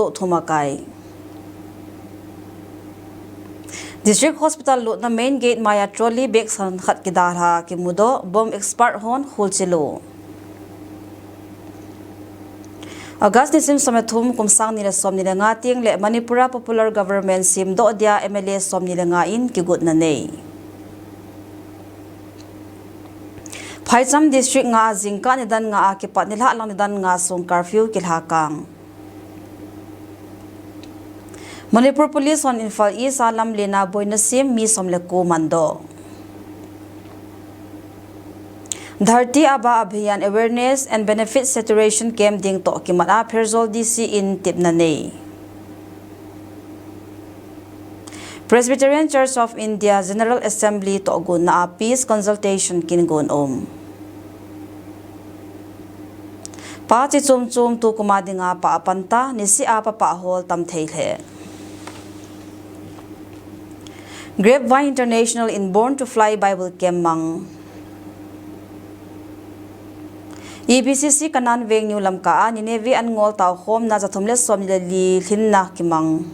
Thusoh Thumakai. District Hospital lut na main gate maya trolley bag san khat kidara kimudo bomb expert hon hulchilo. August nisim samethum kumsang nila som nila ngating le Manipura Popular Government sim do dia MLA som nila ngain kigut na nei. Phaicham district nga jingka nidan nga akipat nila lang nidan nga sung curfew kilhakang. Manipur Police on Infal East alam lina boy na sim mi som leku mando. Dharti Aba Abhiyan Awareness and Benefit Saturation Camp ding to kimana Perzol DC in Tipnanay. Presbyterian Church of India General Assembly to gun na peace consultation kingun Pa chi chum tu kumadi nga pa apanta ni si apa pa hol tam theile. Grapevine International in Born to Fly Bible Camp mang EBCC kanan veng new lamka ni nevi an ngol taw khom na jathumle som li thin na kimang